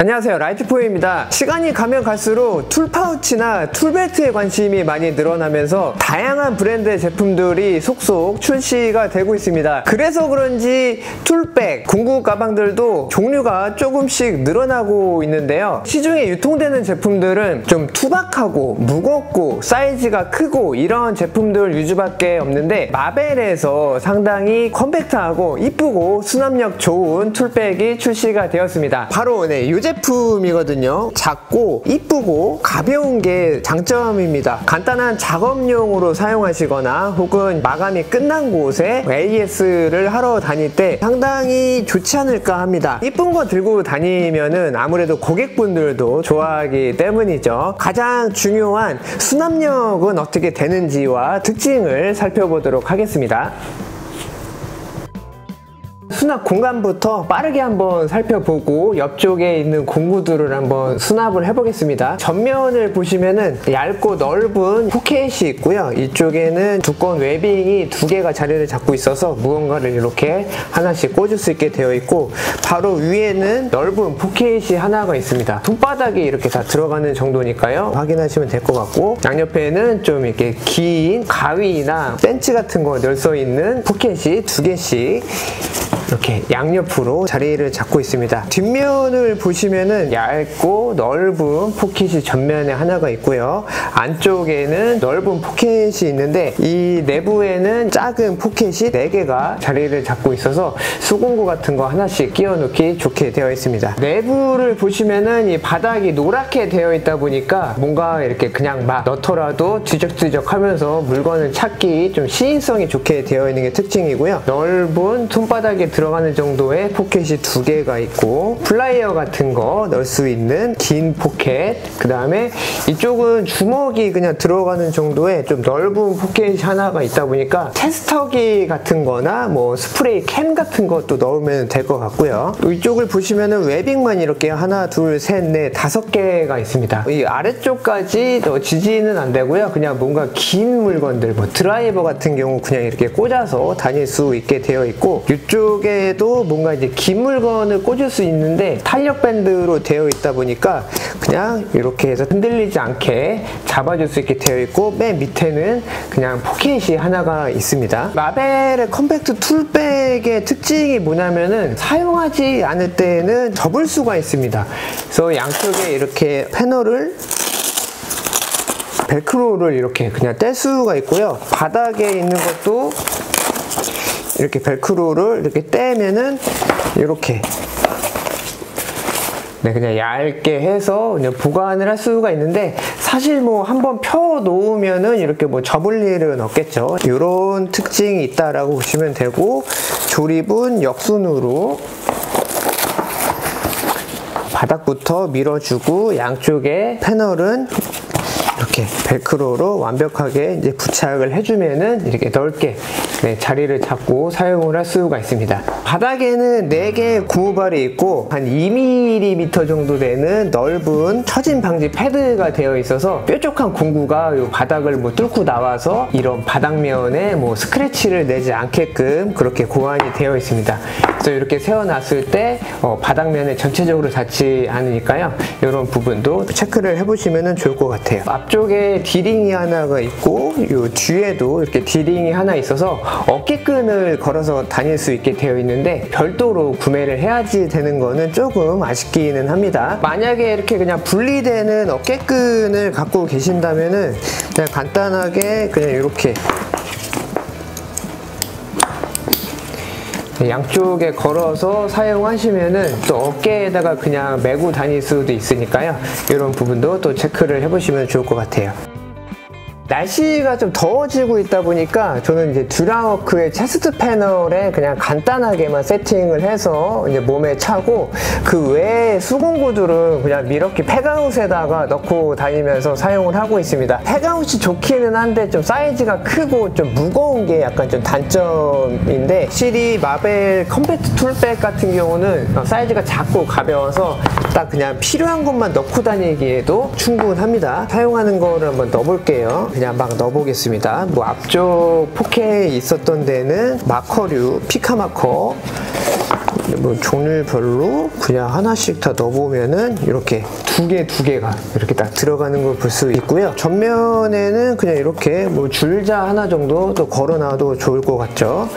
안녕하세요, 라이트포유입니다. 시간이 가면 갈수록 툴파우치나 툴벨트에 관심이 많이 늘어나면서 다양한 브랜드의 제품들이 속속 출시가 되고 있습니다. 그래서 그런지 툴백, 공구 가방들도 종류가 조금씩 늘어나고 있는데요. 시중에 유통되는 제품들은 좀 투박하고 무겁고 사이즈가 크고 이런 제품들 위주밖에 없는데, 마벨에서 상당히 컴팩트하고 이쁘고 수납력 좋은 툴백이 출시가 되었습니다. 바로 이 제품이거든요. 작고 이쁘고 가벼운 게 장점입니다. 간단한 작업용으로 사용하시거나 혹은 마감이 끝난 곳에 AS를 하러 다닐 때 상당히 좋지 않을까 합니다. 이쁜 거 들고 다니면은 아무래도 고객분들도 좋아하기 때문이죠. 가장 중요한 수납력은 어떻게 되는지와 특징을 살펴보도록 하겠습니다. 수납 공간부터 빠르게 한번 살펴보고 옆쪽에 있는 공구들을 한번 수납을 해보겠습니다. 전면을 보시면은 얇고 넓은 포켓이 있고요. 이쪽에는 두꺼운 웨빙이 두 개가 자리를 잡고 있어서 무언가를 이렇게 하나씩 꽂을 수 있게 되어 있고, 바로 위에는 넓은 포켓이 하나가 있습니다. 손바닥이 이렇게 다 들어가는 정도니까요. 확인하시면 될 것 같고, 양옆에는 좀 이렇게 긴 가위나 벤치 같은 거 넣을 수 있는 포켓이 두 개씩 이렇게 양옆으로 자리를 잡고 있습니다. 뒷면을 보시면은 얇고 넓은 포켓이 전면에 하나가 있고요. 안쪽에는 넓은 포켓이 있는데 이 내부에는 작은 포켓이 4개가 자리를 잡고 있어서 수공구 같은 거 하나씩 끼워 넣기 좋게 되어 있습니다. 내부를 보시면은 이 바닥이 노랗게 되어 있다 보니까 뭔가 이렇게 그냥 막 넣더라도 뒤적뒤적 하면서 물건을 찾기 좀 시인성이 좋게 되어 있는 게 특징이고요. 넓은 손바닥에 들어가는 정도의 포켓이 2개가 있고, 플라이어 같은 거 넣을 수 있는 긴 포켓, 그 다음에 이쪽은 주먹이 그냥 들어가는 정도의 좀 넓은 포켓이 하나가 있다 보니까 테스터기 같은 거나 뭐 스프레이 캔 같은 것도 넣으면 될 것 같고요. 이쪽을 보시면은 웨빙만 이렇게 하나, 둘, 셋, 넷, 5개가 있습니다. 이 아래쪽까지 지지는 안 되고요. 그냥 뭔가 긴 물건들, 뭐 드라이버 같은 경우 그냥 이렇게 꽂아서 다닐 수 있게 되어 있고, 이쪽에도 뭔가 이제 긴 물건을 꽂을 수 있는데 탄력 밴드로 되어 있다 보니까 그냥 이렇게 해서 흔들리지 않게 잡아줄 수 있게 되어 있고, 맨 밑에는 그냥 포켓이 하나가 있습니다. 마벨의 컴팩트 툴백의 특징이 뭐냐면은 사용하지 않을 때는 접을 수가 있습니다. 그래서 양쪽에 이렇게 패널을 벨크로를 이렇게 그냥 뗄 수가 있고요. 바닥에 있는 것도 이렇게 벨크로를 이렇게 떼면은 이렇게 그냥 얇게 해서 그냥 보관을 할 수가 있는데, 사실 뭐 한번 펴 놓으면은 이렇게 뭐 접을 일은 없겠죠. 이런 특징이 있다라고 보시면 되고, 조립은 역순으로 바닥부터 밀어주고 양쪽에 패널은 이렇게 벨크로로 완벽하게 이제 부착을 해주면은 이렇게 넓게 자리를 잡고 사용을 할 수가 있습니다. 바닥에는 4개의 고무발이 있고 한 2mm 정도 되는 넓은 처짐 방지 패드가 되어 있어서 뾰족한 공구가 이 바닥을 뭐 뚫고 나와서 이런 바닥면에 뭐 스크래치를 내지 않게끔 그렇게 고안이 되어 있습니다. 그래서 이렇게 세워놨을 때 바닥면에 전체적으로 닿지 않으니까요. 이런 부분도 체크를 해보시면 좋을 것 같아요. 앞쪽에 D링이 하나가 있고, 이 뒤에도 이렇게 D링이 하나 있어서 어깨끈을 걸어서 다닐 수 있게 되어 있는데, 별도로 구매를 해야지 되는 거는 조금 아쉽기는 합니다. 만약에 이렇게 그냥 분리되는 어깨끈을 갖고 계신다면은 그냥 간단하게 그냥 이렇게 양쪽에 걸어서 사용하시면은 또 어깨에다가 그냥 메고 다닐 수도 있으니까요. 이런 부분도 또 체크를 해보시면 좋을 것 같아요. 날씨가 좀 더워지고 있다 보니까 저는 이제 듀라워크의 체스트 패널에 그냥 간단하게만 세팅을 해서 이제 몸에 차고, 그 외에 수공구들은 그냥 이렇게 팩아웃에다가 넣고 다니면서 사용을 하고 있습니다. 팩아웃이 좋기는 한데 좀 사이즈가 크고 좀 무거운 게 약간 좀 단점인데, 확실히 마벨 컴팩트 툴백 같은 경우는 사이즈가 작고 가벼워서 딱 그냥 필요한 것만 넣고 다니기에도 충분합니다. 사용하는 거를 한번 넣어볼게요. 그냥 막 넣어보겠습니다. 뭐 앞쪽 포켓에 있었던 데는 마커류, 피카 마커 뭐 종류별로 그냥 하나씩 다 넣어보면은 이렇게 두 개가 이렇게 딱 들어가는 걸 볼 수 있고요. 전면에는 그냥 이렇게 뭐 줄자 하나 정도 또 걸어놔도 좋을 것 같죠.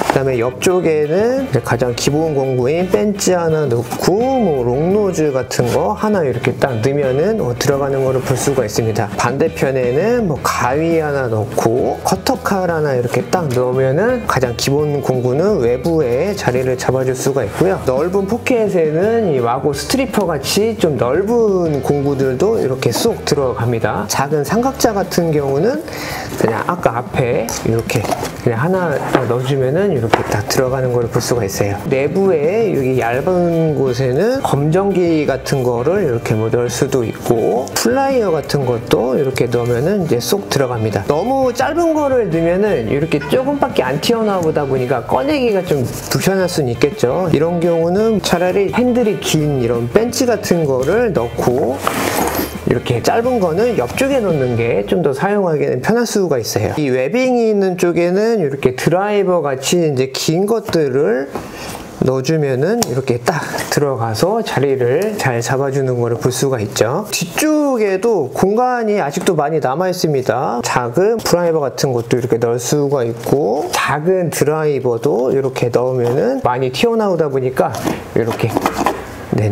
그 다음에 옆쪽에는 가장 기본 공구인 벤치 하나 넣고 뭐 롱노즐 같은 거 하나 이렇게 딱 넣으면은 들어가는 거를 볼 수가 있습니다. 반대편에는 뭐 가위 하나 넣고 커터칼 하나 이렇게 딱 넣으면은 가장 기본 공구는 외부에 자리를 잡아줄 수가 있고요. 넓은 포켓에는 이 와고 스트리퍼 같이 좀 넓은 공구들도 이렇게 쏙 들어갑니다. 작은 삼각자 같은 경우는 그냥 아까 앞에 이렇게 그냥 하나 딱 넣어주면은 이렇게 딱 들어가는 걸 볼 수가 있어요. 내부에 여기 얇은 곳에는 검정기 같은 거를 이렇게 뭐 넣을 수도 있고 플라이어 같은 것도 이렇게 넣으면은 이제 쏙 들어갑니다. 너무 짧은 거를 넣으면은 이렇게 조금밖에 안 튀어나오다 보니까 꺼내기가 좀 불편할 수는 있겠죠. 이런 경우는 차라리 핸들이 긴 이런 벤치 같은 거를 넣고 이렇게 짧은 거는 옆쪽에 놓는 게 좀 더 사용하기에는 편할 수가 있어요. 이 웨빙이 있는 쪽에는 이렇게 드라이버 같이 이제 긴 것들을 넣어주면은 이렇게 딱 들어가서 자리를 잘 잡아주는 거를 볼 수가 있죠. 뒤쪽에도 공간이 아직도 많이 남아 있습니다. 작은 드라이버 같은 것도 이렇게 넣을 수가 있고 작은 드라이버도 이렇게 넣으면은 많이 튀어나오다 보니까 이렇게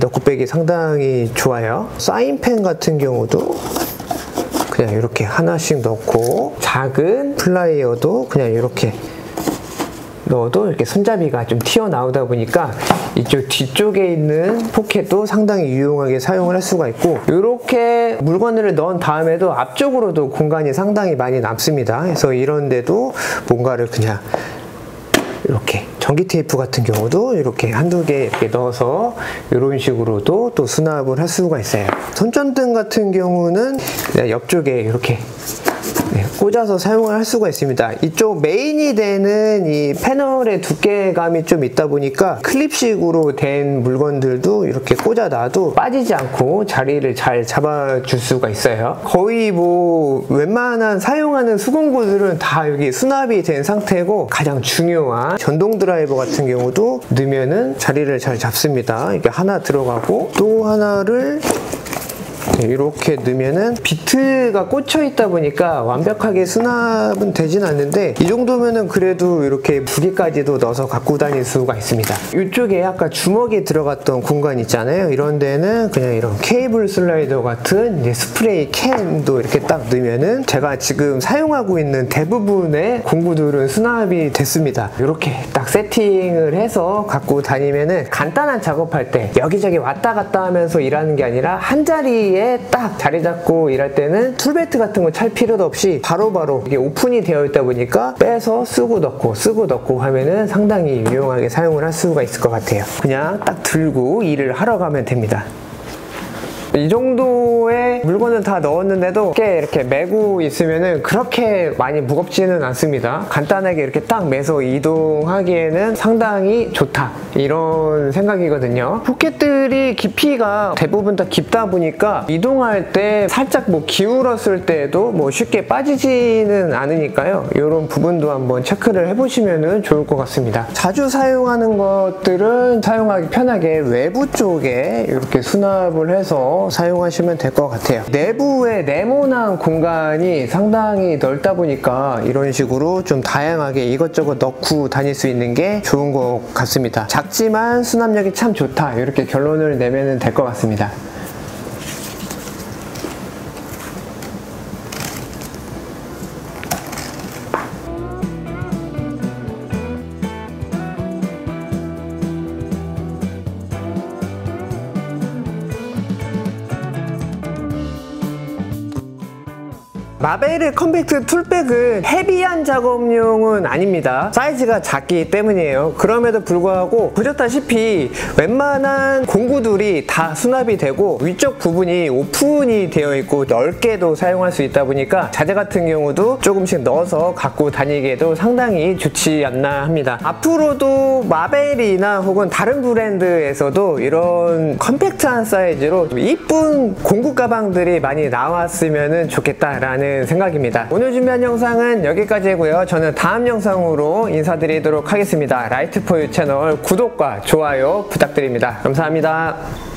넣고 빼기 상당히 좋아요. 사인펜 같은 경우도 그냥 이렇게 하나씩 넣고 작은 플라이어도 그냥 이렇게 넣어도 이렇게 손잡이가 좀 튀어나오다 보니까 이쪽 뒤쪽에 있는 포켓도 상당히 유용하게 사용을 할 수가 있고 이렇게 물건을 넣은 다음에도 앞쪽으로도 공간이 상당히 많이 남습니다. 그래서 이런 데도 뭔가를 그냥 이렇게 전기 테이프 같은 경우도 이렇게 한두 개 이렇게 넣어서 이런 식으로도 또 수납을 할 수가 있어요. 손전등 같은 경우는 그냥 옆쪽에 이렇게 꽂아서 사용을 할 수가 있습니다. 이쪽 메인이 되는 이 패널의 두께감이 좀 있다 보니까 클립식으로 된 물건들도 이렇게 꽂아놔도 빠지지 않고 자리를 잘 잡아줄 수가 있어요. 거의 뭐 웬만한 사용하는 수공구들은 다 여기 수납이 된 상태고 가장 중요한 전동 드라이버 같은 경우도 넣으면은 자리를 잘 잡습니다. 이게 하나 들어가고 또 하나를 이렇게 넣으면은 비트가 꽂혀 있다 보니까 완벽하게 수납은 되진 않는데 이 정도면은 그래도 이렇게 두 개까지도 넣어서 갖고 다닐 수가 있습니다. 이쪽에 아까 주먹이 들어갔던 공간 있잖아요. 이런 데는 그냥 이런 케이블 슬라이더 같은 이제 스프레이 캔도 이렇게 딱 넣으면은 제가 지금 사용하고 있는 대부분의 공구들은 수납이 됐습니다. 이렇게 딱 세팅을 해서 갖고 다니면은 간단한 작업할 때 여기저기 왔다 갔다 하면서 일하는 게 아니라 한 자리에 딱 자리 잡고 일할 때는 툴벨트 같은 거 찰 필요도 없이 바로바로 이게 오픈이 되어 있다 보니까 빼서 쓰고 넣고 하면은 상당히 유용하게 사용을 할 수가 있을 것 같아요. 그냥 딱 들고 일을 하러 가면 됩니다. 이 정도의 물건을 다 넣었는데도 이렇게 메고 있으면은 그렇게 많이 무겁지는 않습니다. 간단하게 이렇게 딱 매서 이동하기에는 상당히 좋다 이런 생각이거든요. 포켓들이 깊이가 대부분 다 깊다 보니까 이동할 때 살짝 뭐 기울었을 때도 뭐 쉽게 빠지지는 않으니까요. 이런 부분도 한번 체크를 해보시면은 좋을 것 같습니다. 자주 사용하는 것들은 사용하기 편하게 외부 쪽에 이렇게 수납을 해서 사용하시면 될 것 같아요. 내부에 네모난 공간이 상당히 넓다 보니까 이런 식으로 좀 다양하게 이것저것 넣고 다닐 수 있는 게 좋은 것 같습니다. 작지만 수납력이 참 좋다 이렇게 결론을 내면 될 것 같습니다. 마베르 컴팩트 툴백은 헤비한 작업용은 아닙니다. 사이즈가 작기 때문이에요. 그럼에도 불구하고 보셨다시피 웬만한 공구들이 다 수납이 되고 위쪽 부분이 오픈이 되어 있고 넓게도 사용할 수 있다 보니까 자재 같은 경우도 조금씩 넣어서 갖고 다니기에도 상당히 좋지 않나 합니다. 앞으로도 마벨이나 혹은 다른 브랜드에서도 이런 컴팩트한 사이즈로 이쁜 공구 가방들이 많이 나왔으면 좋겠다라는 않는 생각입니다. 오늘 준비한 영상은 여기까지고요. 저는 다음 영상으로 인사드리도록 하겠습니다. 라이트포유 채널 구독과 좋아요 부탁드립니다. 감사합니다.